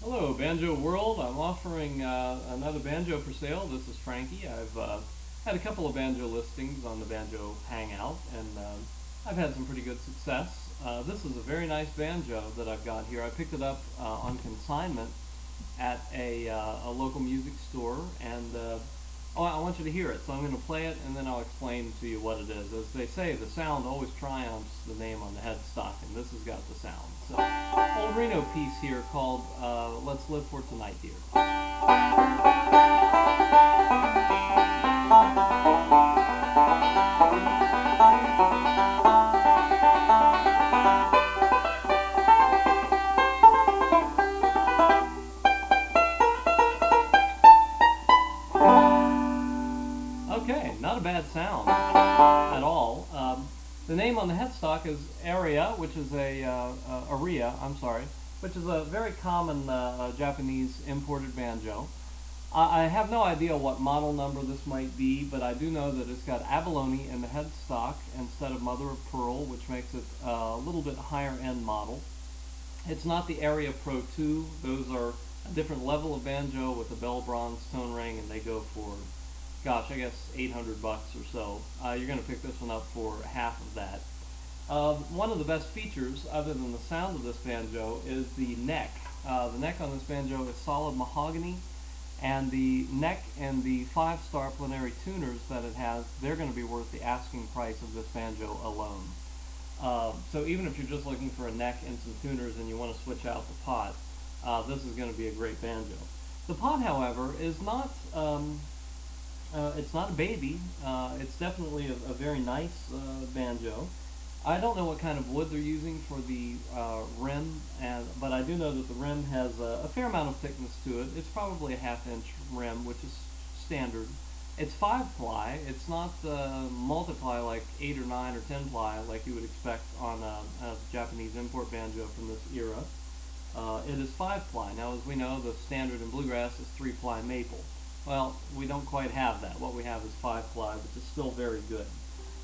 Hello, Banjo World. I'm offering another banjo for sale. This is Frankie. I've had a couple of banjo listings on the Banjo Hangout, and I've had some pretty good success. This is a very nice banjo that I've got here. I picked it up on consignment at a local music store, and I want you to hear it. So I'm going to play it, and then I'll explain to you what it is. As they say, the sound always triumphs the name on the headstock, and this has got the sound. So, old Reno piece here called Let's Live for Tonight, Dear. Okay, not a bad sound at all. The name on the headstock is Aria, which is Aria, which is a very common Japanese imported banjo. I have no idea what model number this might be, but I do know that it's got abalone in the headstock instead of mother of pearl, which makes it a little bit higher end model. It's not the Aria Pro 2. Those are a different level of banjo with a bell bronze tone ring, and they go for, gosh, I guess 800 bucks or so. You're going to pick this one up for half of that. One of the best features, other than the sound of this banjo, is the neck. The neck on this banjo is solid mahogany, and the neck and the 5-star plenary tuners that it has, they're going to be worth the asking price of this banjo alone. So even if you're just looking for a neck and some tuners and you want to switch out the pot, this is going to be a great banjo. The pot, however, is not it's not a baby. It's definitely a very nice banjo. I don't know what kind of wood they're using for the rim, but I do know that the rim has a fair amount of thickness to it. It's probably a 1/2-inch rim, which is standard. It's 5-ply. It's not multiply like 8 or 9 or 10-ply like you would expect on a Japanese import banjo from this era. It is 5-ply. Now, as we know, the standard in bluegrass is 3-ply maple. Well, we don't quite have that. What we have is 5-ply, which is still very good.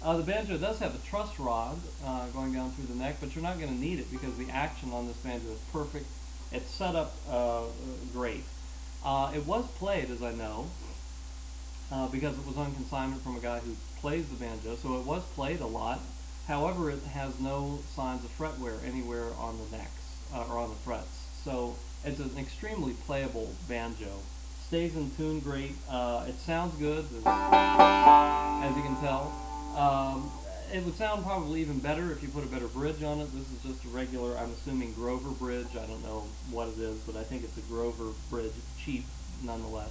The banjo does have a truss rod going down through the neck, but you're not going to need it because the action on this banjo is perfect. It's set up great. It was played, as I know, because it was on consignment from a guy who plays the banjo, so it was played a lot. However, it has no signs of fret wear anywhere on the necks or on the frets. So it's an extremely playable banjo. Stays in tune great. It sounds good, as you can tell. It would sound probably even better if you put a better bridge on it. This is just a regular, I'm assuming, Grover bridge. I don't know what it is, but I think it's a Grover bridge. It's cheap, nonetheless.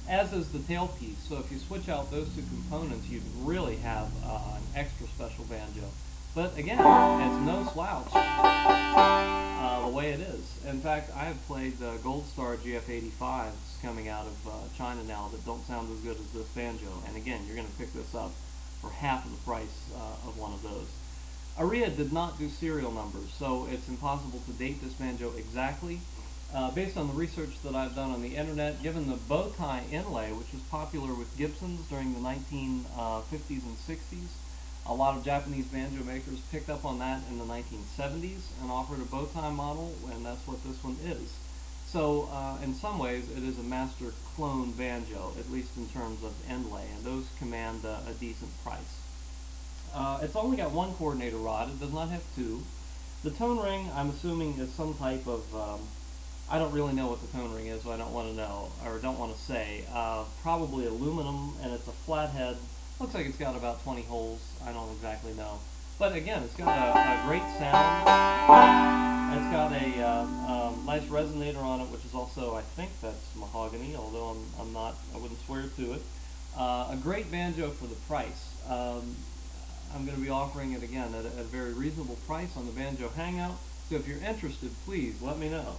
As is the tailpiece. So if you switch out those two components, you'd really have an extra special banjo. But again, it's no slouch the way it is. In fact, I have played Gold Star GF85s coming out of China now that don't sound as good as this banjo. And again, you're going to pick this up for half of the price of one of those. Aria did not do serial numbers, so it's impossible to date this banjo exactly. Based on the research that I've done on the internet, given the Bowtie Inlay, which was popular with Gibsons during the 1950s and 60s, a lot of Japanese banjo makers picked up on that in the 1970s and offered a bowtie model, and that's what this one is. So, in some ways, it is a master clone banjo, at least in terms of inlay, and those command a decent price. It's only got one coordinator rod. It does not have two. The tone ring, I'm assuming, is some type of, I don't really know what the tone ring is, so I don't want to know, or don't want to say. Probably aluminum, and it's a flathead. Looks like it's got about 20 holes. I don't exactly know. But again, it's got a great sound. It's got a nice resonator on it, which is also, I think that's mahogany, although I wouldn't swear to it. A great banjo for the price. I'm going to be offering it again at a very reasonable price on the Banjo Hangout. So if you're interested, please let me know.